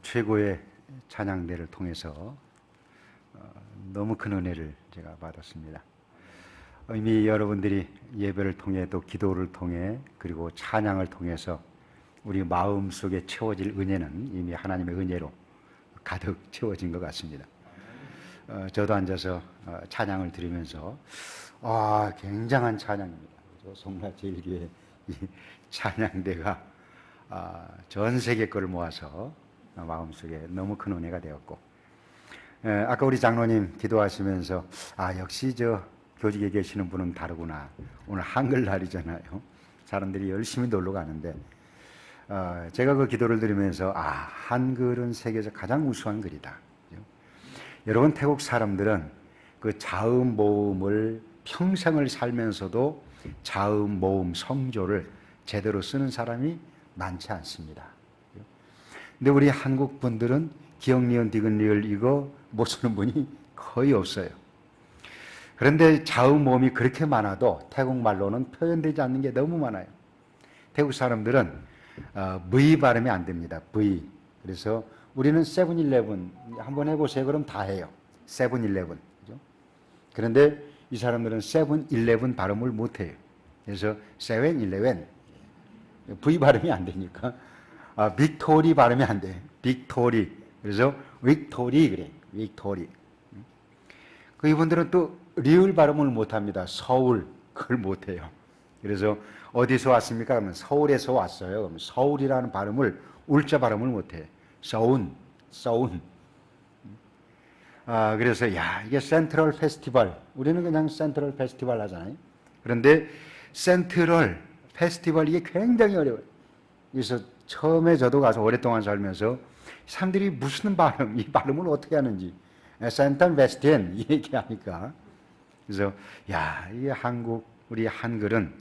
최고의 찬양대를 통해서 너무 큰 은혜를 제가 받았습니다. 이미 여러분들이 예배를 통해 또 기도를 통해 그리고 찬양을 통해서 우리 마음속에 채워질 은혜는 이미 하나님의 은혜로 가득 채워진 것 같습니다. 저도 앉아서 찬양을 들으면서 굉장한 찬양입니다. 송라제일교회 이 찬양대가 전 세계 거를 모아서 마음속에 너무 큰 은혜가 되었고, 아까 우리 장로님 기도하시면서 역시 저 교직에 계시는 분은 다르구나. 오늘 한글날이잖아요. 사람들이 열심히 놀러 가는데 제가 그 기도를 드리면서 한글은 세계에서 가장 우수한 글이다. 여러분, 태국 사람들은 그 자음 모음을 평생을 살면서도 자음 모음 성조를 제대로 쓰는 사람이 많지 않습니다. 근데 우리 한국 분들은 기역 니은 디귿 리을 이거 못 쓰는 분이 거의 없어요. 그런데 자음 모음이 그렇게 많아도 태국 말로는 표현되지 않는 게 너무 많아요. 태국 사람들은 V 발음이 안 됩니다. V. 그래서 우리는 세븐일레븐 한번 해보세요. 그럼 다 해요. 세븐일레븐. 그런데 이 사람들은 세븐일레븐 발음을 못 해요. 그래서 세븐일레븐 V 발음이 안 되니까 빅토리 발음이 안 돼. 빅토리. 그래서 빅토리 그래. 빅토리. 이분들은 또 리을 발음을 못 합니다. 서울 그걸 못 해요. 그래서 어디서 왔습니까? 그러면 서울에서 왔어요. 그러면 서울이라는 발음을 울자 발음을 못 해. 서운. 그래서 이게 센트럴 페스티벌. 우리는 그냥 센트럴 페스티벌 하잖아요. 그런데 센트럴 페스티벌 이게 굉장히 어려워요. 그래서 처음에 저도 가서 오랫동안 살면서 사람들이 무슨 발음, 이 발음을 어떻게 하는지 센트럴 페스티벌 이 얘기하니까 그래서 이게 우리 한글은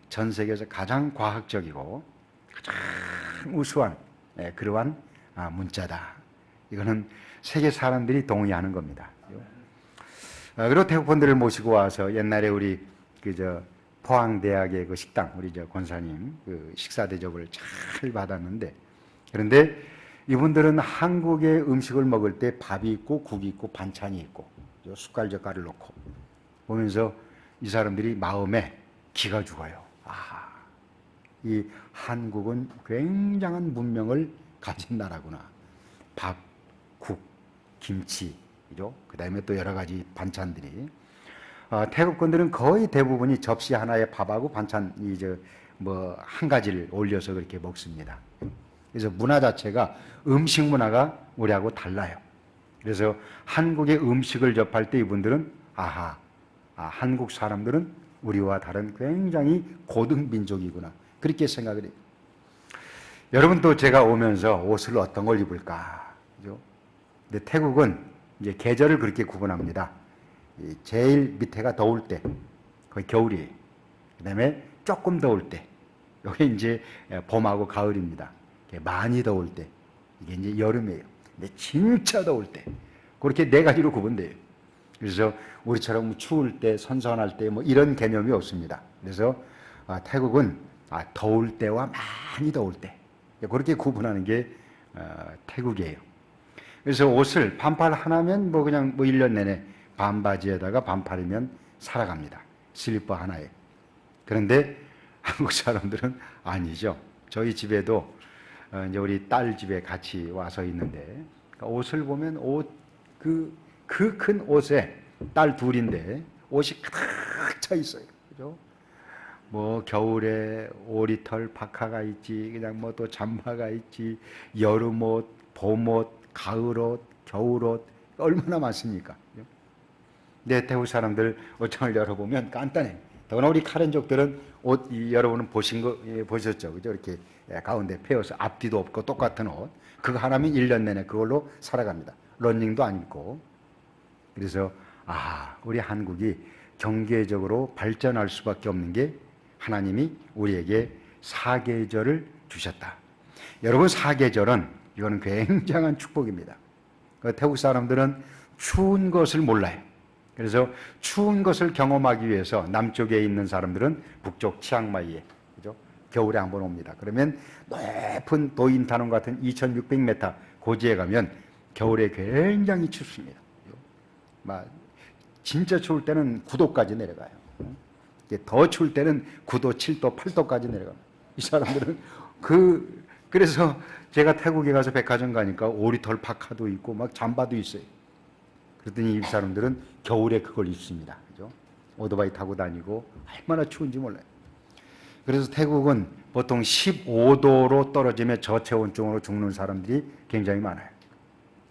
전 세계에서 가장 과학적이고 가장 우수한 그러한 문자다. 이거는 세계 사람들이 동의하는 겁니다. 그리고 태국 분들을 모시고 와서 옛날에 우리 포항대학의 그 식당 우리 권사님 그 식사 대접을 잘 받았는데, 그런데 이분들은 한국의 음식을 먹을 때 밥이 있고 국이 있고 반찬이 있고 숟갈 젓갈을 넣고 보면서 이 사람들이 마음에 기가 죽어요. 이 한국은 굉장한 문명을 가진 나라구나. 밥, 국, 김치, 그 다음에 또 여러 가지 반찬들이. 태국 분들은 거의 대부분이 접시 하나에 밥하고 반찬 한 가지를 올려서 그렇게 먹습니다. 그래서 문화 자체가 음식 문화가 우리하고 달라요. 그래서 한국의 음식을 접할 때 이분들은 한국 사람들은 우리와 다른 굉장히 고등 민족이구나. 그렇게 생각을 해요. 여러분, 또 제가 오면서 옷을 어떤 걸 입을까? 그죠? 근데 태국은 이제 계절을 그렇게 구분합니다. 제일 밑에가 더울 때, 거의 겨울이에요. 그 다음에 조금 더울 때, 이게 이제 봄하고 가을입니다. 많이 더울 때, 이게 이제 여름이에요. 근데 진짜 더울 때, 그렇게 네 가지로 구분돼요. 그래서 우리처럼 추울 때, 선선할 때, 이런 개념이 없습니다. 그래서 태국은 더울 때와 많이 더울 때, 그렇게 구분하는 게 태국이에요. 그래서 옷을 반팔 하나면 그냥 1년 내내 반바지에다가 반팔이면 살아갑니다. 슬리퍼 하나에. 그런데 한국 사람들은 아니죠. 저희 집에도 이제 우리 딸 집에 같이 와서 있는데 옷을 보면 그 큰 옷에 딸 둘인데 옷이 가득 차 있어요. 그죠? 겨울에 오리털 파카가 있지, 그냥 또 잠바가 있지, 여름옷, 봄옷, 가을옷, 겨울옷, 얼마나 많습니까? 내 태국 사람들 옷장을 열어보면 간단해. 더구나 우리 카렌족들은 옷, 여러분은 보셨죠? 그죠? 이렇게 가운데 페어서 앞뒤도 없고 똑같은 옷. 그거 하나면 1년 내내 그걸로 살아갑니다. 러닝도 안 입고. 그래서, 우리 한국이 경제적으로 발전할 수밖에 없는 게 하나님이 우리에게 사계절을 주셨다. 여러분, 사계절은 이거는 굉장한 축복입니다. 태국 사람들은 추운 것을 몰라요. 그래서 추운 것을 경험하기 위해서 남쪽에 있는 사람들은 북쪽 치앙마이에, 그죠? 겨울에 한번 옵니다. 그러면 높은 도인타논 같은 2600m 고지에 가면 겨울에 굉장히 춥습니다. 막 진짜 추울 때는 9도까지 내려가요. 더 추울 때는 9도, 7도, 8도까지 내려갑니다. 이 사람들은 그래서 제가 태국에 가서 백화점 가니까 오리털 파카도 있고 막 잠바도 있어요. 그랬더니 이 사람들은 겨울에 그걸 입습니다. 그죠? 오토바이 타고 다니고 얼마나 추운지 몰라요. 그래서 태국은 보통 15도로 떨어지면 저체온증으로 죽는 사람들이 굉장히 많아요.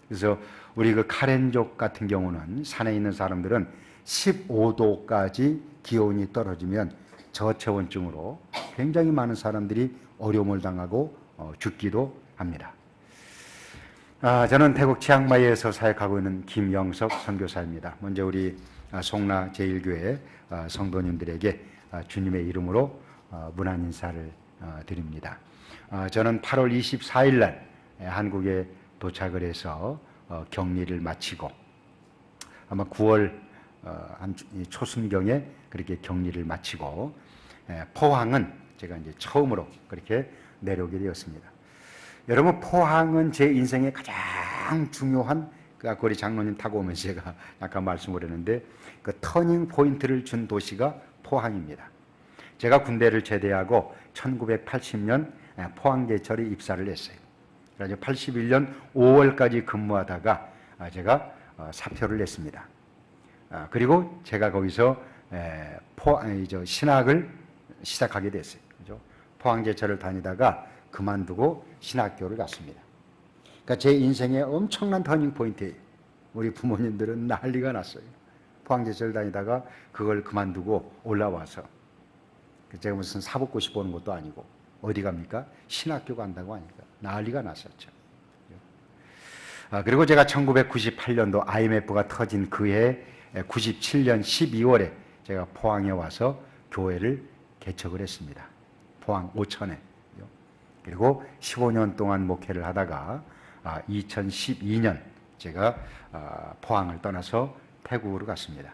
그래서 우리 그 카렌족 같은 경우는 산에 있는 사람들은 15도까지 기온이 떨어지면 저체온증으로 굉장히 많은 사람들이 어려움을 당하고 죽기도 합니다. 저는 태국 치앙마이에서 사역하고 있는 김영석 선교사입니다. 먼저 우리 송라 제1교회 성도님들에게 주님의 이름으로 문안 인사를 드립니다. 저는 8월 24일 날 한국에 도착을 해서 격리를 마치고 아마 9월 초순경에 그렇게 격리를 마치고 포항은 제가 이제 처음으로 그렇게 내려오게 되었습니다. 여러분, 포항은 제 인생의 가장 중요한 아까 우리 장로님 타고 오면서 제가 아까 말씀을 했는데 그 터닝 포인트를 준 도시가 포항입니다. 제가 군대를 제대하고 1980년 포항제철에 입사를 했어요. 그래서 81년 5월까지 근무하다가 제가 사표를 냈습니다. 그리고 제가 거기서 신학을 시작하게 됐어요. 그죠? 포항제철을 다니다가 그만두고 신학교를 갔습니다. 그러니까 제 인생의 엄청난 터닝 포인트예요. 우리 부모님들은 난리가 났어요. 포항제철 다니다가 그걸 그만두고 올라와서 제가 무슨 사법고시 보는 것도 아니고 어디 갑니까? 신학교 간다고 하니까 난리가 났었죠. 그리고 제가 1998년도 IMF가 터진 그해 97년 12월에 제가 포항에 와서 교회를 개척을 했습니다. 포항 오천에. 그리고 15년 동안 목회를 하다가 2012년 제가 포항을 떠나서 태국으로 갔습니다.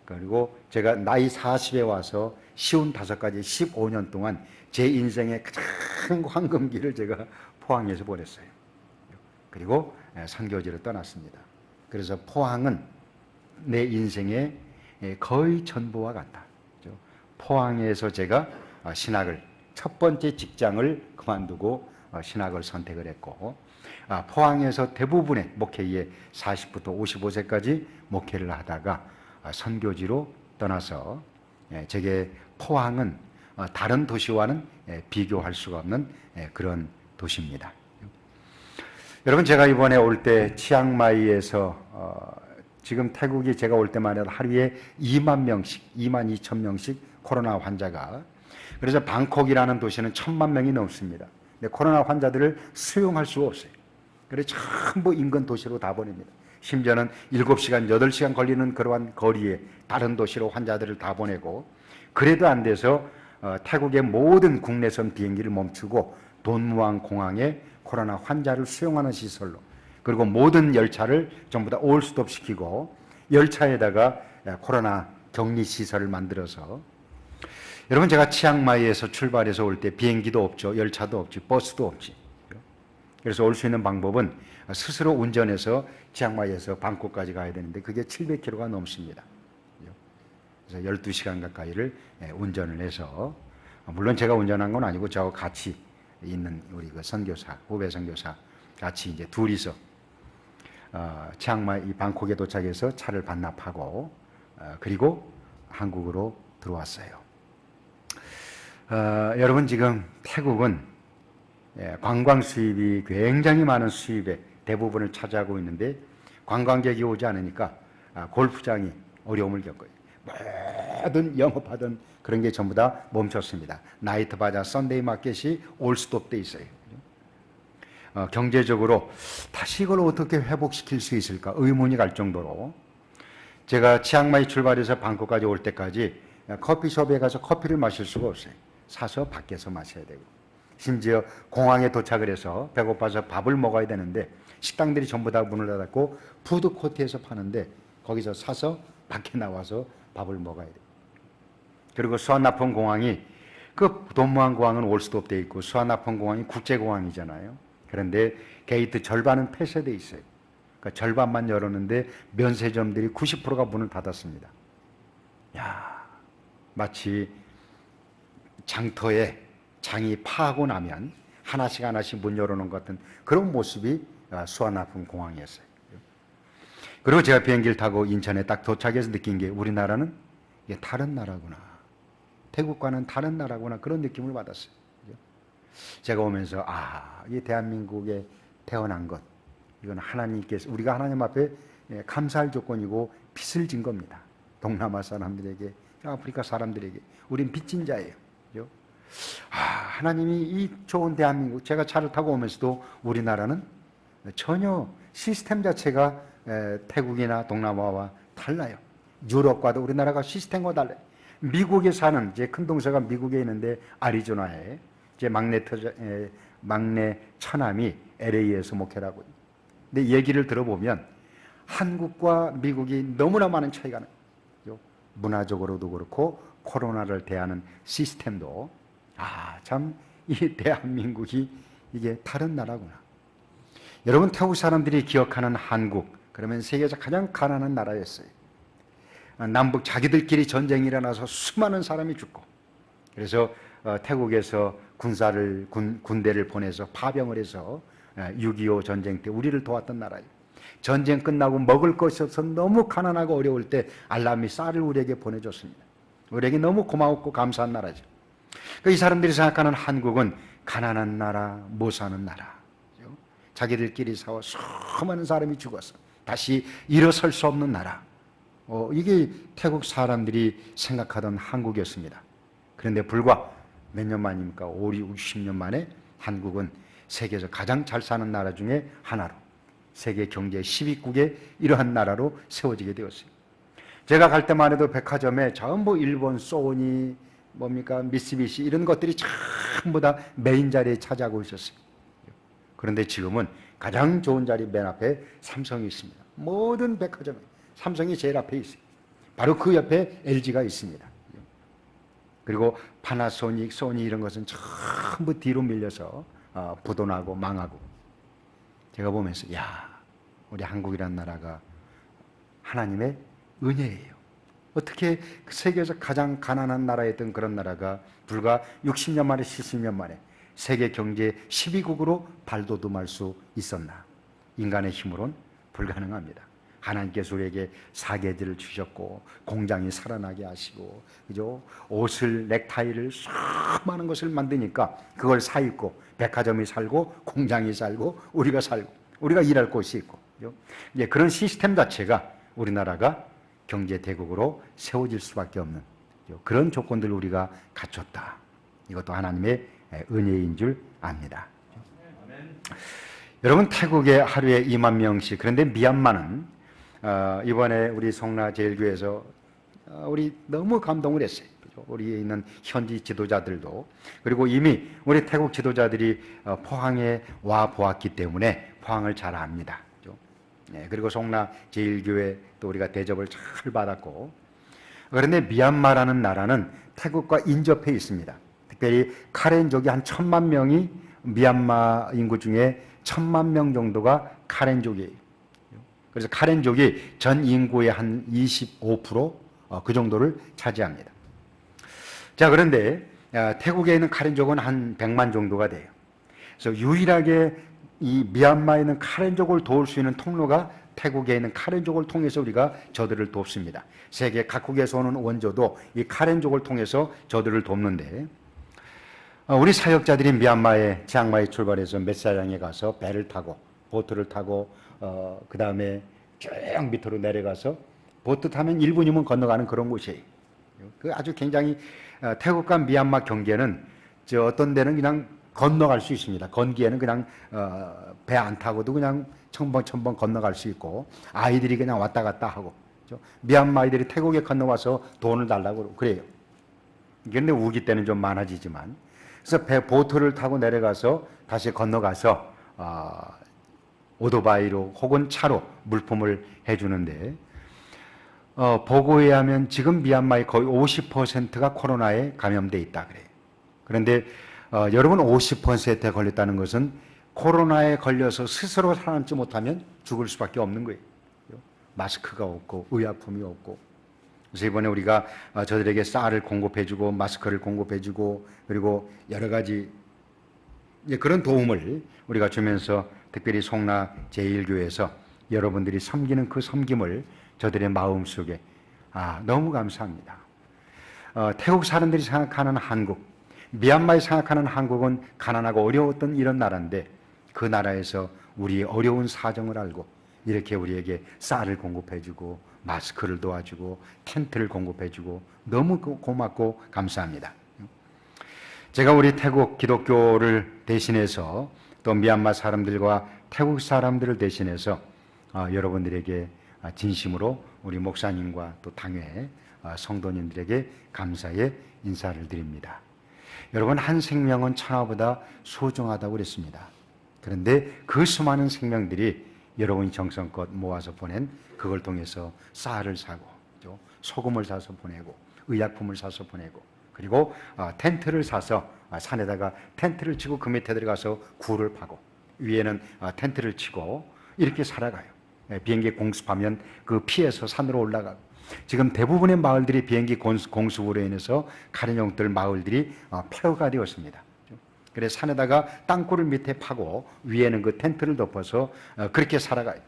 그리고 제가 나이 40에 와서 55까지 15년 동안 제 인생의 가장 황금기를 제가 포항에서 보냈어요. 그리고 선교지를 떠났습니다. 그래서 포항은 내 인생의 거의 전부와 같다. 포항에서 제가 신학을 첫 번째 직장을 그만두고 신학을 선택을 했고 포항에서 대부분의 목회에 40부터 55세까지 목회를 하다가 선교지로 떠나서 제게 포항은 다른 도시와는 비교할 수가 없는 그런 도시입니다. 여러분, 제가 이번에 올 때 치앙마이에서 지금 태국이 제가 올 때만 해도 하루에 2만 명씩, 2만 2천 명씩 코로나 환자가, 그래서 방콕이라는 도시는 1,000만 명이 넘습니다. 근데 코로나 환자들을 수용할 수가 없어요. 그래서 전부 인근 도시로 다 보냅니다. 심지어는 7시간, 8시간 걸리는 그러한 거리에 다른 도시로 환자들을 다 보내고, 그래도 안 돼서 태국의 모든 국내선 비행기를 멈추고 돈무안 공항에 코로나 환자를 수용하는 시설로, 그리고 모든 열차를 전부 다 올스톱 시키고 열차에다가 코로나 격리 시설을 만들어서, 여러분, 제가 치앙마이에서 출발해서 올 때 비행기도 없죠. 열차도 없지. 버스도 없지. 그래서 올 수 있는 방법은 스스로 운전해서 치앙마이에서 방콕까지 가야 되는데 그게 700km가 넘습니다. 그래서 12시간 가까이를 운전을 해서, 물론 제가 운전한 건 아니고 저하고 같이 있는 우리 그 선교사, 후배 선교사 같이 이제 둘이서 치앙마이 방콕에 도착해서 차를 반납하고 그리고 한국으로 들어왔어요. 여러분, 지금 태국은 관광 수입이 굉장히 많은 수입의 대부분을 차지하고 있는데 관광객이 오지 않으니까 골프장이 어려움을 겪어요. 모든 영업하던 그런 게 전부 다 멈췄습니다. 나이트 바자, 썬데이 마켓이 올스톱돼 있어요. 경제적으로 다시 이걸 어떻게 회복시킬 수 있을까 의문이 갈 정도로, 제가 치앙마이 출발해서 방콕까지 올 때까지 커피숍에 가서 커피를 마실 수가 없어요. 사서 밖에서 마셔야 되고, 심지어 공항에 도착을 해서 배고파서 밥을 먹어야 되는데 식당들이 전부 다 문을 닫았고 푸드코트에서 파는데 거기서 사서 밖에 나와서 밥을 먹어야 돼요. 그리고 수완나폰 공항이, 그 돈무안 공항은 올스톱돼 있고 수완나폰 공항이 국제공항이잖아요. 그런데 게이트 절반은 폐쇄돼 있어요. 그러니까 절반만 열었는데 면세점들이 90%가 문을 닫았습니다. 야, 마치 장터에 장이 파하고 나면 하나씩 하나씩 문 열어놓은 것 같은 그런 모습이 수완아픈 공항이었어요. 그리고 제가 비행기를 타고 인천에 딱 도착해서 느낀 게 우리나라는 이게 다른 나라구나. 태국과는 다른 나라구나. 그런 느낌을 받았어요. 제가 오면서 이 대한민국에 태어난 것, 이건 하나님께서 우리가 하나님 앞에 감사할 조건이고 빚을 진 겁니다. 동남아 사람들에게, 아프리카 사람들에게 우린 빚진 자예요. 그죠? 하나님이 이 좋은 대한민국, 제가 차를 타고 오면서도 우리나라는 전혀 시스템 자체가 태국이나 동남아와 달라요. 유럽과도 우리나라가 시스템과 달라요. 미국에 사는 제 큰 동서가 미국에 있는데 아리조나에 제 막내 처남이 LA에서 목회를 하고 있어요. 근데 얘기를 들어보면 한국과 미국이 너무나 많은 차이가 나요. 문화적으로도 그렇고 코로나를 대하는 시스템도 참 이 대한민국이 이게 다른 나라구나. 여러분 태국 사람들이 기억하는 한국 그러면 세계에서 가장 가난한 나라였어요. 남북 자기들끼리 전쟁이 일어나서 수많은 사람이 죽고 그래서 태국에서 군대를 보내서 파병을 해서 6.25 전쟁 때 우리를 도왔던 나라예요. 전쟁 끝나고 먹을 것이 없어서 너무 가난하고 어려울 때 알람이 쌀을 우리에게 보내줬습니다. 우리에게 너무 고마웠고 감사한 나라죠. 이 사람들이 생각하는 한국은 가난한 나라, 못 사는 나라. 자기들끼리 싸워 수많은 사람이 죽었어. 다시 일어설 수 없는 나라. 이게 태국 사람들이 생각하던 한국이었습니다. 그런데 불과 몇 년 만입니까? 5, 60년 만에 한국은 세계에서 가장 잘 사는 나라 중에 하나로 세계 경제 10위국의 이러한 나라로 세워지게 되었어요. 제가 갈 때만 해도 백화점에 전부 일본 소니, 미쓰비시 이런 것들이 전부 다 메인 자리에 차지하고 있었어요. 그런데 지금은 가장 좋은 자리 맨 앞에 삼성이 있습니다. 모든 백화점에 삼성이 제일 앞에 있어요. 바로 그 옆에 LG가 있습니다. 그리고 파나소닉, 소니 이런 것은 전부 뒤로 밀려서 부도나고 망하고 제가 보면서 우리 한국이라는 나라가 하나님의 은혜예요. 어떻게 세계에서 가장 가난한 나라였던 그런 나라가 불과 60년 만에 70년 만에 세계 경제 10위국으로 발돋움할 수 있었나? 인간의 힘으로는 불가능합니다. 하나님께서 우리에게 사계절을 주셨고 공장이 살아나게 하시고 그죠? 옷을 넥타이를 수많은 것을 만드니까 그걸 사 입고 백화점이 살고 공장이 살고 우리가 살고 우리가 일할 곳이 있고 그죠? 이제 그런 시스템 자체가 우리나라가 경제 대국으로 세워질 수밖에 없는 그런 조건들을 우리가 갖췄다. 이것도 하나님의 은혜인 줄 압니다. 여러분 태국에 하루에 2만 명씩 그런데 미얀마는 이번에 우리 송라제일교회에서 우리 너무 감동을 했어요. 우리에 있는 현지 지도자들도 그리고 이미 우리 태국 지도자들이 포항에 와 보았기 때문에 포항을 잘 압니다. 그리고 송라제일교회 또 우리가 대접을 잘 받았고 그런데 미얀마라는 나라는 태국과 인접해 있습니다. 특별히 카렌족이 한 1,000만 명이 미얀마 인구 중에 1,000만 명 정도가 카렌족이에요. 그래서 카렌족이 전 인구의 한 25%그 정도를 차지합니다. 자, 그런데 태국에 있는 카렌족은 한 100만 정도가 돼요. 그래서 유일하게 이 미얀마에 있는 카렌족을 도울 수 있는 통로가 태국에 있는 카렌족을 통해서 우리가 저들을 돕습니다. 세계 각국에서 오는 원조도 이 카렌족을 통해서 저들을 돕는데 우리 사역자들이 미얀마에 치앙마이 출발해서 메사량에 가서 배를 타고 보트를 타고 그 다음에 쭉 밑으로 내려가서 보트 타면 1분이면 건너가는 그런 곳이에요. 그 아주 굉장히 태국과 미얀마 경계는 어떤 데는 그냥 건너갈 수 있습니다. 건기에는 그냥 배 안 타고도 그냥 첨벙첨벙 건너갈 수 있고 아이들이 그냥 왔다 갔다 하고 미얀마 아이들이 태국에 건너와서 돈을 달라고 그래요. 그런데 우기 때는 좀 많아지지만 그래서 보트를 타고 내려가서 다시 건너가서 오토바이로 혹은 차로 물품을 해주는데 보고에 의하면 지금 미얀마의 거의 50%가 코로나에 감염돼 있다 그래요. 그런데 여러분 50%에 걸렸다는 것은 코로나에 걸려서 스스로 살아남지 못하면 죽을 수밖에 없는 거예요. 마스크가 없고 의약품이 없고. 그래서 이번에 우리가 저들에게 쌀을 공급해주고 마스크를 공급해주고 그리고 여러 가지 그런 도움을 우리가 주면서 특별히 송라 제1교회에서 여러분들이 섬기는 그 섬김을 저들의 마음속에 너무 감사합니다. 태국 사람들이 생각하는 한국, 미얀마에 생각하는 한국은 가난하고 어려웠던 이런 나라인데 그 나라에서 우리의 어려운 사정을 알고 이렇게 우리에게 쌀을 공급해주고 마스크를 도와주고 텐트를 공급해주고 너무 고맙고 감사합니다. 제가 우리 태국 기독교를 대신해서 또 미얀마 사람들과 태국 사람들을 대신해서 여러분들에게 진심으로 우리 목사님과 또 당회 성도님들에게 감사의 인사를 드립니다. 여러분, 한 생명은 천하보다 소중하다고 그랬습니다. 그런데 그 수많은 생명들이 여러분이 정성껏 모아서 보낸 그걸 통해서 쌀을 사고 소금을 사서 보내고 의약품을 사서 보내고 그리고 텐트를 사서 산에다가 텐트를 치고 그 밑에 들어가서 굴을 파고 위에는 텐트를 치고 이렇게 살아가요. 비행기 공습하면 그 피해서 산으로 올라가고 지금 대부분의 마을들이 비행기 공습으로 인해서 가련용들 마을들이 폐허가 되었습니다. 그래서 산에다가 땅굴을 밑에 파고 위에는 그 텐트를 덮어서 그렇게 살아가요.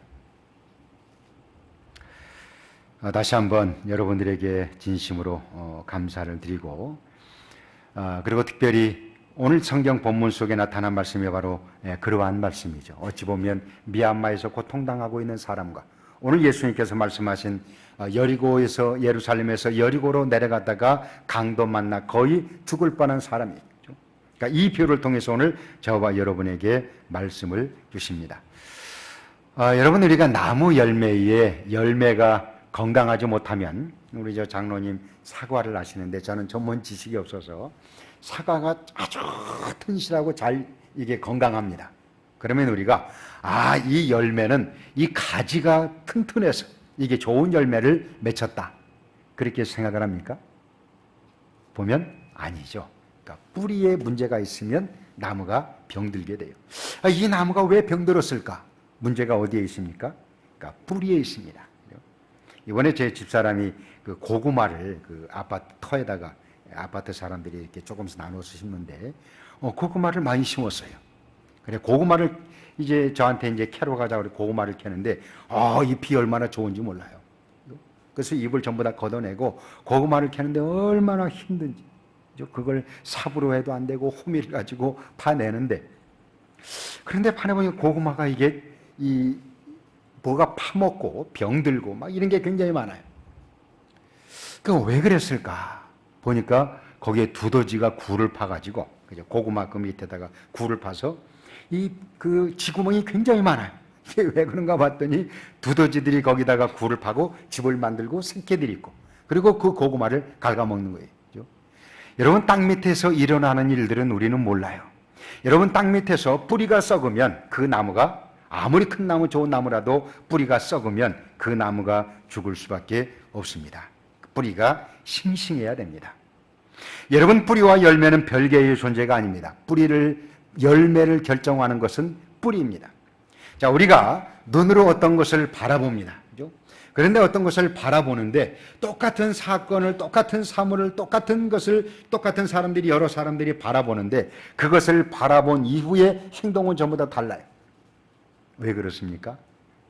다시 한번 여러분들에게 진심으로 감사를 드리고 그리고 특별히 오늘 성경 본문 속에 나타난 말씀이 바로 그러한 말씀이죠. 어찌 보면 미얀마에서 고통당하고 있는 사람과 오늘 예수님께서 말씀하신 여리고에서 예루살렘에서 여리고로 내려가다가 강도 만나 거의 죽을 뻔한 사람이 있죠. 그러니까 이 비유를 통해서 오늘 저와 여러분에게 말씀을 주십니다. 여러분, 우리가 나무 열매에 열매가 건강하지 못하면 우리 저 장로님 사과를 아시는데 저는 전문 지식이 없어서 사과가 아주 튼실하고 잘 이게 건강합니다. 그러면 우리가 이 열매는 이 가지가 튼튼해서 이게 좋은 열매를 맺혔다 그렇게 생각을 합니까? 보면 아니죠. 그러니까 뿌리에 문제가 있으면 나무가 병들게 돼요. 이 나무가 왜 병들었을까? 문제가 어디에 있습니까? 그러니까 뿌리에 있습니다. 이번에 제 집사람이 그 고구마를 그 아파트 터에다가 아파트 사람들이 이렇게 조금씩 나눠서 심는데 고구마를 많이 심었어요. 그래 고구마를 이제 저한테 이제 캐러 가자고 고구마를 캐는데 잎이 얼마나 좋은지 몰라요. 그래서 잎을 전부 다 걷어내고 고구마를 캐는데 얼마나 힘든지 그걸 삽으로 해도 안 되고 호미를 가지고 파내는데 그런데 파내보니까 고구마가 이게 뭐가 파먹고 병들고 막 이런 게 굉장히 많아요. 그럼 왜 그랬을까? 보니까 거기에 두더지가 굴을 파가지고 고구마 그 밑에다가 굴을 파서 그 쥐구멍이 굉장히 많아요. 이게 왜 그런가 봤더니 두더지들이 거기다가 굴을 파고 집을 만들고 새끼들이 있고 그리고 그 고구마를 갉아먹는 거예요. 그렇죠? 여러분, 땅 밑에서 일어나는 일들은 우리는 몰라요. 여러분, 땅 밑에서 뿌리가 썩으면 그 나무가 아무리 큰 나무 좋은 나무라도 뿌리가 썩으면 그 나무가 죽을 수밖에 없습니다. 뿌리가 싱싱해야 됩니다. 여러분, 뿌리와 열매는 별개의 존재가 아닙니다. 열매를 결정하는 것은 뿌리입니다. 자, 우리가 눈으로 어떤 것을 바라봅니다. 그죠? 그런데 어떤 것을 바라보는데 똑같은 사건을, 똑같은 사물을, 똑같은 것을 똑같은 사람들이 여러 사람들이 바라보는데 그것을 바라본 이후의 행동은 전부 다 달라요. 왜 그렇습니까?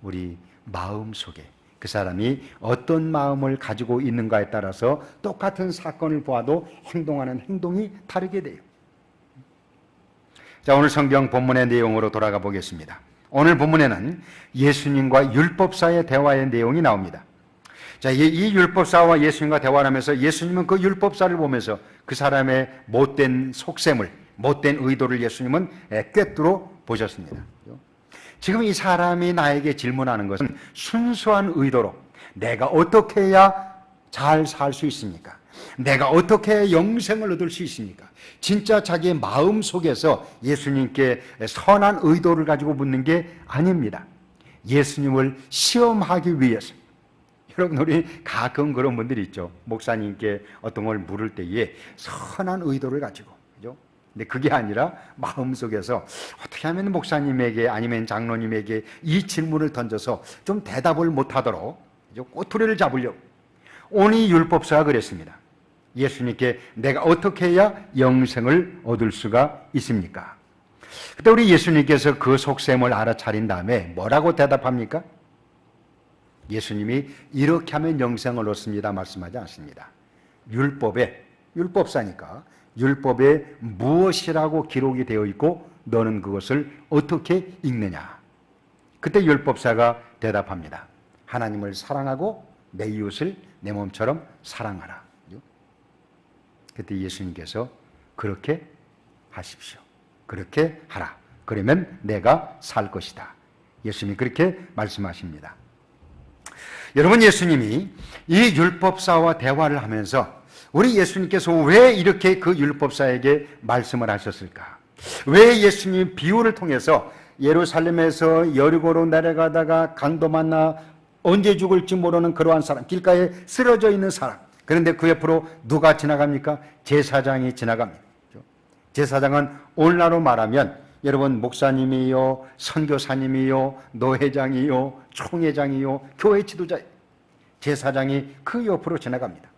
우리 마음 속에 그 사람이 어떤 마음을 가지고 있는가에 따라서 똑같은 사건을 보아도 행동하는 행동이 다르게 돼요. 자, 오늘 성경 본문의 내용으로 돌아가 보겠습니다. 오늘 본문에는 예수님과 율법사의 대화의 내용이 나옵니다. 자, 이 율법사와 예수님과 대화를 하면서 예수님은 그 율법사를 보면서 그 사람의 못된 속셈을, 못된 의도를 예수님은 꿰뚫어 보셨습니다. 지금 이 사람이 나에게 질문하는 것은 순수한 의도로 내가 어떻게 해야 잘 살 수 있습니까? 내가 어떻게 해야 영생을 얻을 수 있습니까? 진짜 자기의 마음 속에서 예수님께 선한 의도를 가지고 묻는 게 아닙니다. 예수님을 시험하기 위해서. 여러분, 우리 가끔 그런 분들이 있죠. 목사님께 어떤 걸 물을 때에 선한 의도를 가지고, 그죠? 근데 그게 아니라 마음속에서 어떻게 하면 목사님에게 아니면 장로님에게 이 질문을 던져서 좀 대답을 못하도록 꼬투리를 잡으려고. 오늘 율법사가 그랬습니다. 예수님께 내가 어떻게 해야 영생을 얻을 수가 있습니까? 그때 우리 예수님께서 그 속셈을 알아차린 다음에 뭐라고 대답합니까? 예수님이 이렇게 하면 영생을 얻습니다 말씀하지 않습니다. 율법사니까 율법에 무엇이라고 기록이 되어 있고 너는 그것을 어떻게 읽느냐. 그때 율법사가 대답합니다. 하나님을 사랑하고 내 이웃을 내 몸처럼 사랑하라. 그때 예수님께서 그렇게 하십시오. 그렇게 하라. 그러면 내가 살 것이다. 예수님이 그렇게 말씀하십니다. 여러분, 예수님이 이 율법사와 대화를 하면서 우리 예수님께서 왜 이렇게 그 율법사에게 말씀을 하셨을까? 왜 예수님 비유를 통해서 예루살렘에서 여리고로 내려가다가 강도 만나 언제 죽을지 모르는 그러한 사람, 길가에 쓰러져 있는 사람, 그런데 그 옆으로 누가 지나갑니까? 제사장이 지나갑니다. 제사장은 오늘날로 말하면 여러분 목사님이요, 선교사님이요, 노회장이요, 총회장이요, 교회 지도자예요. 제사장이 그 옆으로 지나갑니다.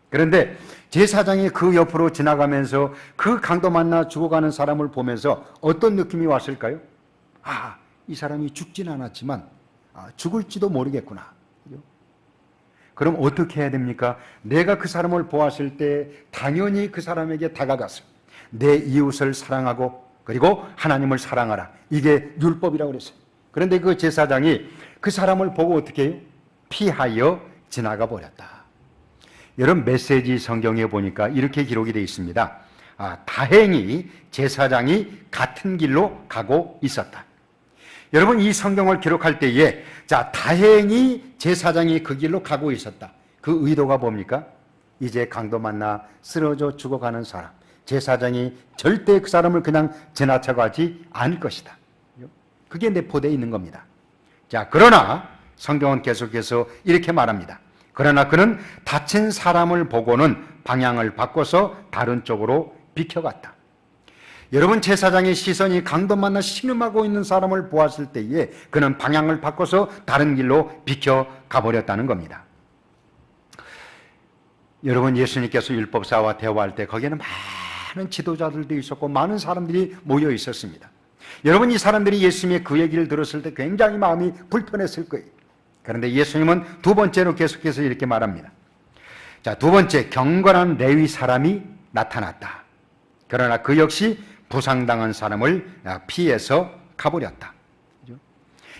그런데 제사장이 그 옆으로 지나가면서 그 강도 만나 죽어가는 사람을 보면서 어떤 느낌이 왔을까요? 아, 이 사람이 죽진 않았지만 죽을지도 모르겠구나. 그럼 어떻게 해야 됩니까? 내가 그 사람을 보았을 때 당연히 그 사람에게 다가가서 내 이웃을 사랑하고 그리고 하나님을 사랑하라. 이게 율법이라고 그랬어요. 그런데 그 제사장이 그 사람을 보고 어떻게 해요? 피하여 지나가 버렸다. 여러분, 메시지 성경에 보니까 이렇게 기록이 되어 있습니다. 다행히 제사장이 같은 길로 가고 있었다. 여러분, 이 성경을 기록할 때에 다행히 제사장이 그 길로 가고 있었다. 그 의도가 뭡니까? 이제 강도 만나 쓰러져 죽어가는 사람, 제사장이 절대 그 사람을 그냥 지나쳐가지 않을 것이다. 그게 내포되어 있는 겁니다. 그러나 성경은 계속해서 이렇게 말합니다. 그러나 그는 다친 사람을 보고는 방향을 바꿔서 다른 쪽으로 비켜갔다. 여러분, 제사장의 시선이 강도 만나 신음하고 있는 사람을 보았을 때에 그는 방향을 바꿔서 다른 길로 비켜가 버렸다는 겁니다. 여러분, 예수님께서 율법사와 대화할 때 거기에는 많은 지도자들도 있었고 많은 사람들이 모여 있었습니다. 여러분, 이 사람들이 예수님의 그 얘기를 들었을 때 굉장히 마음이 불편했을 거예요. 그런데 예수님은 두 번째로 계속해서 이렇게 말합니다. 두 번째, 경건한 레위 사람이 나타났다. 그러나 그 역시 부상당한 사람을 피해서 가버렸다. 그렇죠?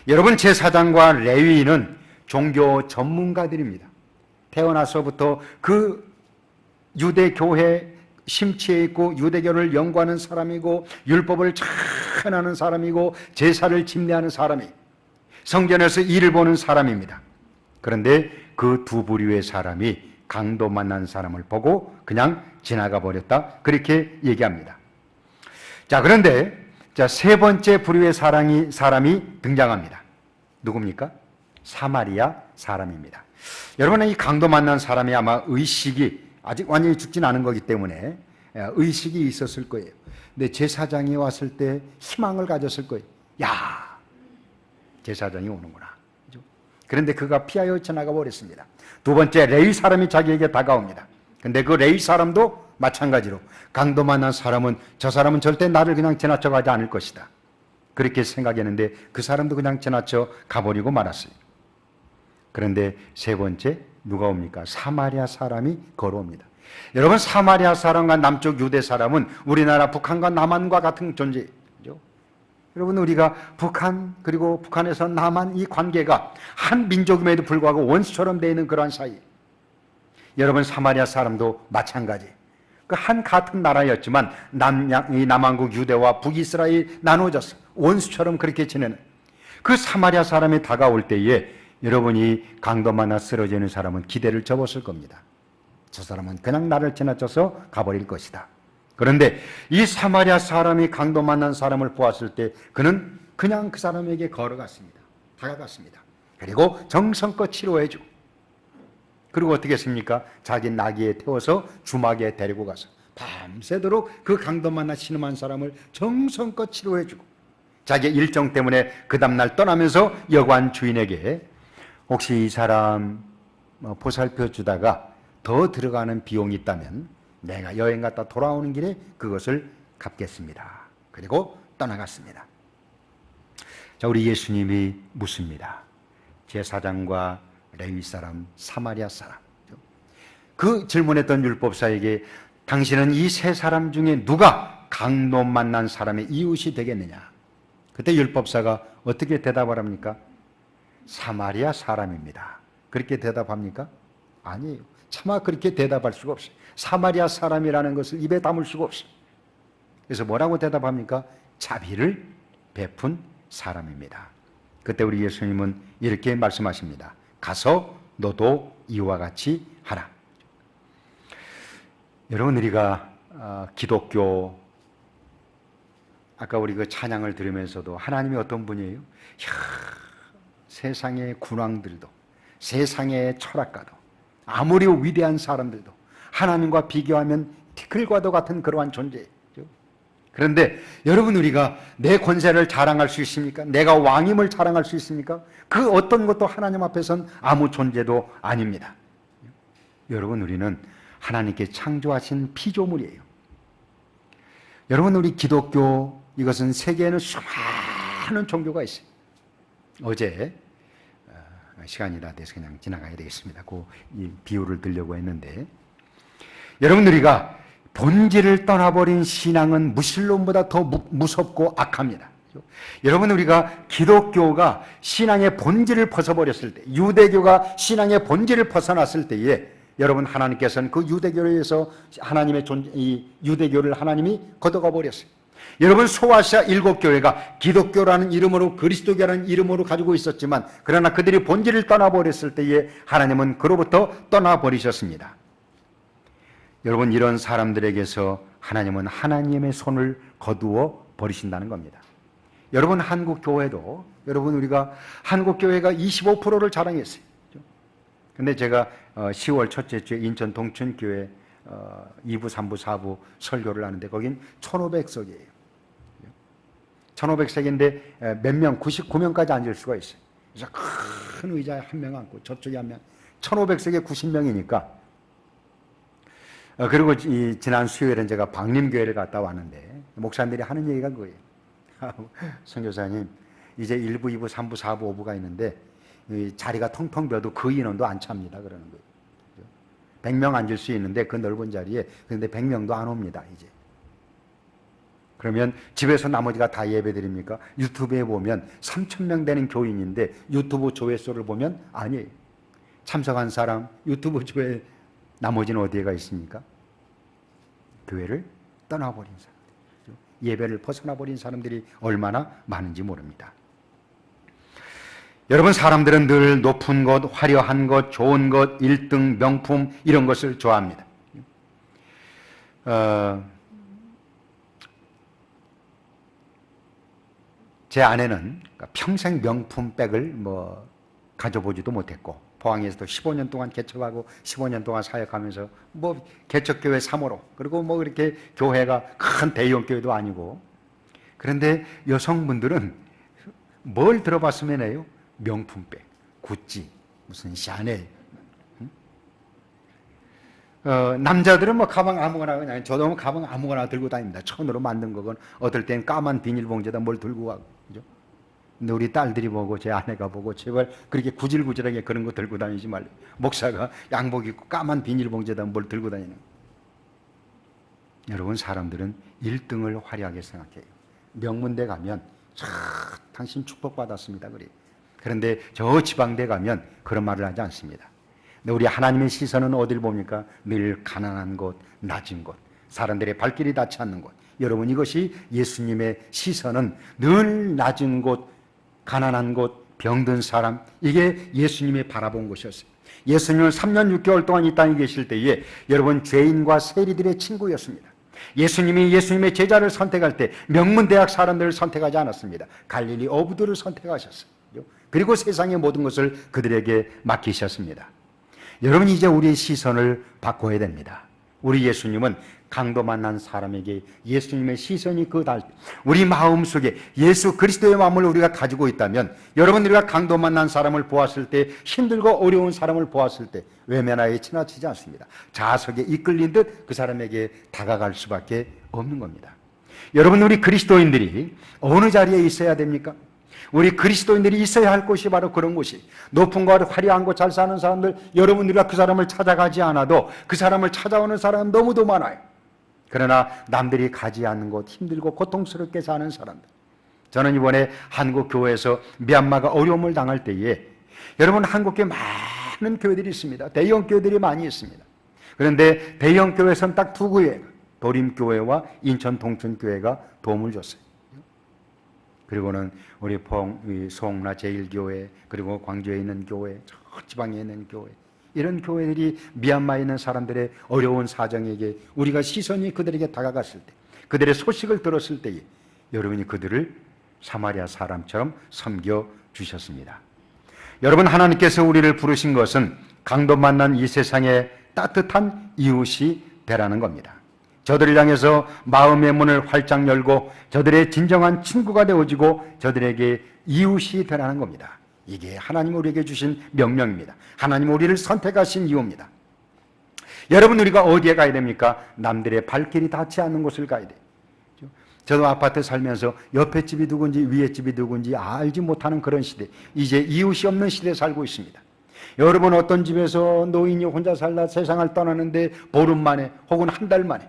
여러분, 제사장과 레위인은 종교 전문가들입니다. 태어나서부터 그 유대교회 심취해 있고 유대교를 연구하는 사람이고 율법을 잘 아는 사람이고 제사를 집례하는 사람이 성전에서 일을 보는 사람입니다. 그런데 그 두 부류의 사람이 강도 만난 사람을 보고 그냥 지나가 버렸다. 그렇게 얘기합니다. 그런데 세 번째 부류의 사람이 등장합니다. 누굽니까? 사마리아 사람입니다. 여러분은 이 강도 만난 사람이 아마 의식이 아직 완전히 죽진 않은 거기 때문에 의식이 있었을 거예요. 근데 제사장이 왔을 때 희망을 가졌을 거예요. 야, 제사장이 오는구나. 그런데 그가 피하여 지나가 버렸습니다. 두 번째, 레위 사람이 자기에게 다가옵니다. 근데 그 레위 사람도 마찬가지로 강도 만난 사람은 저 사람은 절대 나를 그냥 지나쳐 가지 않을 것이다. 그렇게 생각했는데 그 사람도 그냥 지나쳐 가버리고 말았어요. 그런데 세 번째, 누가 옵니까? 사마리아 사람이 걸어옵니다. 여러분, 사마리아 사람과 남쪽 유대 사람은 우리나라 북한과 남한과 같은 존재죠. 여러분, 우리가 북한 그리고 북한에서 남한 이 관계가 한 민족임에도 불구하고 원수처럼 되어 있는 그러한 사이. 여러분, 사마리아 사람도 마찬가지. 그 한 같은 나라였지만 이 남한국 유대와 북이스라엘이 나눠졌어. 원수처럼 그렇게 지내는 그 사마리아 사람이 다가올 때에 여러분이 강도 만나 쓰러지는 사람은 기대를 접었을 겁니다. 저 사람은 그냥 나를 지나쳐서 가버릴 것이다. 그런데 이 사마리아 사람이 강도 만난 사람을 보았을 때 그는 그냥 그 사람에게 걸어갔습니다. 다가갔습니다. 그리고 정성껏 치료해주고 그리고 어떻게 했습니까? 자기 나귀에 태워서 주막에 데리고 가서 밤새도록 그 강도 만나 신음한 사람을 정성껏 치료해주고 자기 일정 때문에 그 다음날 떠나면서 여관 주인에게 혹시 이 사람 보살펴 주다가 더 들어가는 비용이 있다면 내가 여행 갔다 돌아오는 길에 그것을 갚겠습니다. 그리고 떠나갔습니다. 자, 우리 예수님이 묻습니다. 제사장과 레위 사람, 사마리아 사람. 그 질문했던 율법사에게 당신은 이 세 사람 중에 누가 강도 만난 사람의 이웃이 되겠느냐? 그때 율법사가 어떻게 대답을 합니까? 사마리아 사람입니다. 그렇게 대답합니까? 아니에요. 차마 그렇게 대답할 수가 없어요. 사마리아 사람이라는 것을 입에 담을 수가 없어요. 그래서 뭐라고 대답합니까? 자비를 베푼 사람입니다. 그때 우리 예수님은 이렇게 말씀하십니다. 가서 너도 이와 같이 하라. 여러분, 우리가 기독교, 아까 우리 그 찬양을 들으면서도 하나님이 어떤 분이에요? 세상의 군왕들도, 세상의 철학가도, 아무리 위대한 사람들도 하나님과 비교하면 티끌과도 같은 그러한 존재예요. 그런데 여러분, 우리가 내 권세를 자랑할 수 있습니까? 내가 왕임을 자랑할 수 있습니까? 그 어떤 것도 하나님 앞에서는 아무 존재도 아닙니다. 여러분, 우리는 하나님께 창조하신 피조물이에요. 여러분, 우리 기독교, 이것은 세계에는 수많은 종교가 있어요. 어제 시간이 다 돼서 그냥 지나가야 되겠습니다. 이 비유를 들려고 했는데, 여러분, 우리가 본질을 떠나버린 신앙은 무신론보다 더 무섭고 악합니다. 여러분, 우리가 기독교가 신앙의 본질을 벗어버렸을 때, 유대교가 신앙의 본질을 벗어났을 때에 여러분, 하나님께서는 그 유대교에서 하나님의 이 유대교를 하나님이 걷어가 버렸어요. 여러분, 소아시아 7교회가 기독교라는 이름으로, 그리스도교라는 이름으로 가지고 있었지만, 그러나 그들이 본질을 떠나버렸을 때에 하나님은 그로부터 떠나버리셨습니다. 여러분, 이런 사람들에게서 하나님은 하나님의 손을 거두어 버리신다는 겁니다. 여러분, 한국 교회도, 여러분, 우리가 한국 교회가 25%를 자랑했어요. 근데 제가 10월 첫째 주에 인천 동춘교회 2부, 3부, 4부 설교를 하는데 거긴 1,500석이에요. 1,500석인데 몇 명, 99명까지 앉을 수가 있어요. 그래서 큰 의자에 한 명 앉고 저쪽에 한 명, 1,500석에 90명이니까. 그리고 지난 수요일엔 제가 방림교회를 갔다 왔는데 목사님들이 하는 얘기가 그거예요. 선교사님, 이제 1부, 2부, 3부, 4부, 5부가 있는데 자리가 텅텅 비어도 그 인원도 안 찹니다. 그러는 거예요. 100명 앉을 수 있는데 그 넓은 자리에, 그런데 100명도 안 옵니다, 이제. 그러면 집에서 나머지가 다 예배 드립니까? 유튜브에 보면 3,000명 되는 교인인데 유튜브 조회수를 보면 아니에요. 참석한 사람, 유튜브 조회, 나머지는 어디에가 있습니까? 교회를 떠나버린 사람들, 예배를 벗어나버린 사람들이 얼마나 많은지 모릅니다. 여러분, 사람들은 늘 높은 것, 화려한 것, 좋은 것, 1등, 명품 이런 것을 좋아합니다. 제 아내는 평생 명품백을 가져보지도 못했고, 포항에서도 15년 동안 개척하고 15년 동안 사역하면서 개척교회 3호로, 그리고 이렇게 교회가 큰 대형 교회도 아니고. 그런데 여성분들은 뭘 들어봤으면 해요? 명품백, 구찌, 무슨 샤넬. 남자들은 가방 아무거나, 그냥 저도 가방 아무거나 들고 다닙니다. 천으로 만든 거건 어떨 땐 까만 비닐봉지에다 뭘 들고 가고, 그죠? 근데 우리 딸들이 보고 제 아내가 보고 제발 그렇게 구질구질하게 그런 거 들고 다니지 말래. 목사가 양복 입고 까만 비닐봉지에다 뭘 들고 다니는. 여러분, 사람들은 1등을 화려하게 생각해요. 명문대 가면 당신 축복받았습니다, 그래요. 그런데 저 지방대 가면 그런 말을 하지 않습니다. 근데 우리 하나님의 시선은 어딜 봅니까? 늘 가난한 곳, 낮은 곳, 사람들의 발길이 닿지 않는 곳. 여러분, 이것이 예수님의 시선은 늘 낮은 곳, 가난한 곳, 병든 사람, 이게 예수님이 바라본 곳이었어요. 예수님은 3년 6개월 동안 이 땅에 계실 때에 여러분, 죄인과 세리들의 친구였습니다. 예수님의 제자를 선택할 때 명문대학 사람들을 선택하지 않았습니다. 갈릴리 어부들을 선택하셨어요. 그리고 세상의 모든 것을 그들에게 맡기셨습니다. 여러분, 이제 우리의 시선을 바꿔야 됩니다. 우리 예수님은 강도 만난 사람에게 예수님의 시선이 우리 마음속에 예수 그리스도의 마음을 우리가 가지고 있다면, 여러분, 우리가 강도 만난 사람을 보았을 때, 힘들고 어려운 사람을 보았을 때 외면하여 지나치지 않습니다. 자석에 이끌린 듯 그 사람에게 다가갈 수밖에 없는 겁니다. 여러분, 우리 그리스도인들이 어느 자리에 있어야 됩니까? 우리 그리스도인들이 있어야 할 곳이 바로 그런 곳이, 높은 거 화려한 거 잘 사는 사람들, 여러분들이 그 사람을 찾아가지 않아도 그 사람을 찾아오는 사람은 너무도 많아요. 그러나 남들이 가지 않는 곳, 힘들고 고통스럽게 사는 사람들, 저는 이번에 한국 교회에서 미얀마가 어려움을 당할 때에, 여러분, 한국에 많은 교회들이 있습니다. 대형 교회들이 많이 있습니다. 그런데 대형 교회에서는 딱 두 교회가, 도림교회와 인천 동춘교회가 도움을 줬어요. 그리고는 우리 송라 제1교회, 그리고 광주에 있는 교회, 저 지방에 있는 교회, 이런 교회들이 미얀마에 있는 사람들의 어려운 사정에게 우리가 시선이 그들에게 다가갔을 때, 그들의 소식을 들었을 때에 여러분이 그들을 사마리아 사람처럼 섬겨주셨습니다. 여러분, 하나님께서 우리를 부르신 것은 강도 만난 이 세상에 따뜻한 이웃이 되라는 겁니다. 저들을 향해서 마음의 문을 활짝 열고 저들의 진정한 친구가 되어지고 저들에게 이웃이 되라는 겁니다. 이게 하나님 우리에게 주신 명령입니다. 하나님 우리를 선택하신 이유입니다. 여러분, 우리가 어디에 가야 됩니까? 남들의 발길이 닿지 않는 곳을 가야 돼요. 저도 아파트 살면서 옆에 집이 누군지 위에 집이 누군지 알지 못하는 그런 시대, 이제 이웃이 없는 시대에 살고 있습니다. 여러분, 어떤 집에서 노인이 혼자 살다 세상을 떠나는데 보름 만에 혹은 한 달 만에,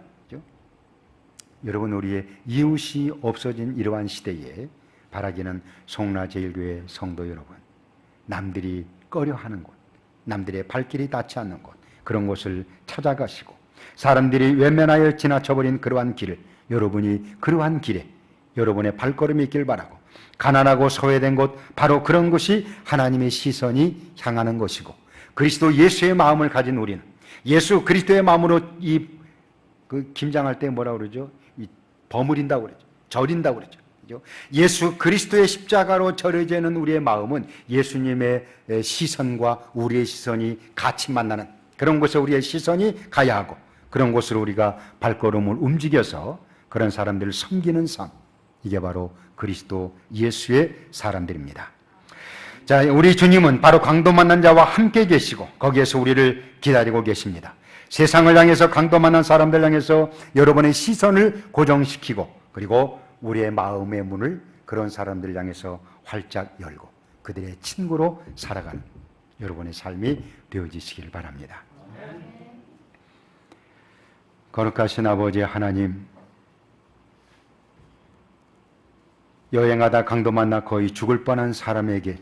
여러분, 우리의 이웃이 없어진 이러한 시대에 바라기는 송라 제1교회 성도 여러분, 남들이 꺼려하는 곳, 남들의 발길이 닿지 않는 곳, 그런 곳을 찾아가시고, 사람들이 외면하여 지나쳐버린 그러한 길을, 여러분이 그러한 길에 여러분의 발걸음이 있길 바라고, 가난하고 소외된 곳, 바로 그런 곳이 하나님의 시선이 향하는 것이고, 그리스도 예수의 마음을 가진 우리는 예수 그리스도의 마음으로 김장할 때 뭐라 그러죠? 버무린다고 그러죠. 절인다고 그러죠. 예수 그리스도의 십자가로 절여지는 우리의 마음은 예수님의 시선과 우리의 시선이 같이 만나는 그런 곳에 우리의 시선이 가야 하고, 그런 곳으로 우리가 발걸음을 움직여서 그런 사람들을 섬기는 삶, 이게 바로 그리스도 예수의 사람들입니다. 자, 우리 주님은 바로 강도 만난 자와 함께 계시고 거기에서 우리를 기다리고 계십니다. 세상을 향해서, 강도 만난 사람들 향해서 여러분의 시선을 고정시키고, 그리고 우리의 마음의 문을 그런 사람들 향해서 활짝 열고 그들의 친구로 살아가는 여러분의 삶이 되어지시길 바랍니다. 거룩하신 아버지 하나님, 여행하다 강도 만나 거의 죽을 뻔한 사람에게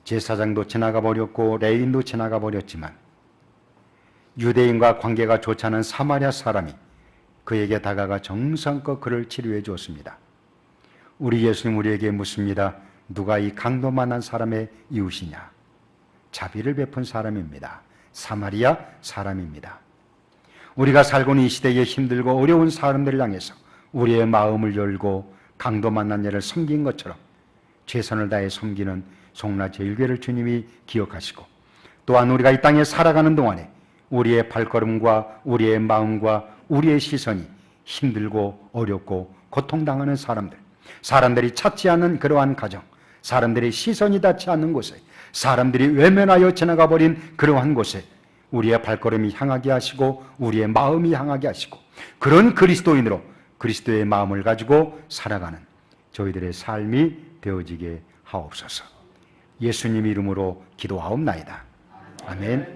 제사장도 지나가 버렸고 레위인도 지나가 버렸지만, 유대인과 관계가 좋지 않은 사마리아 사람이 그에게 다가가 정성껏 그를 치료해 주었습니다. 우리 예수님 우리에게 묻습니다. 누가 이 강도 만난 사람의 이웃이냐? 자비를 베푼 사람입니다. 사마리아 사람입니다. 우리가 살고 있는 이 시대에 힘들고 어려운 사람들을 향해서 우리의 마음을 열고 강도 만난 자를 섬긴 것처럼 최선을 다해 섬기는 송라 제1교회를 주님이 기억하시고, 또한 우리가 이 땅에 살아가는 동안에 우리의 발걸음과 우리의 마음과 우리의 시선이 힘들고 어렵고 고통당하는 사람들이 찾지 않는 그러한 가정, 사람들의 시선이 닿지 않는 곳에, 사람들이 외면하여 지나가 버린 그러한 곳에 우리의 발걸음이 향하게 하시고 우리의 마음이 향하게 하시고, 그런 그리스도인으로 그리스도의 마음을 가지고 살아가는 저희들의 삶이 되어지게 하옵소서. 예수님 이름으로 기도하옵나이다. 아멘.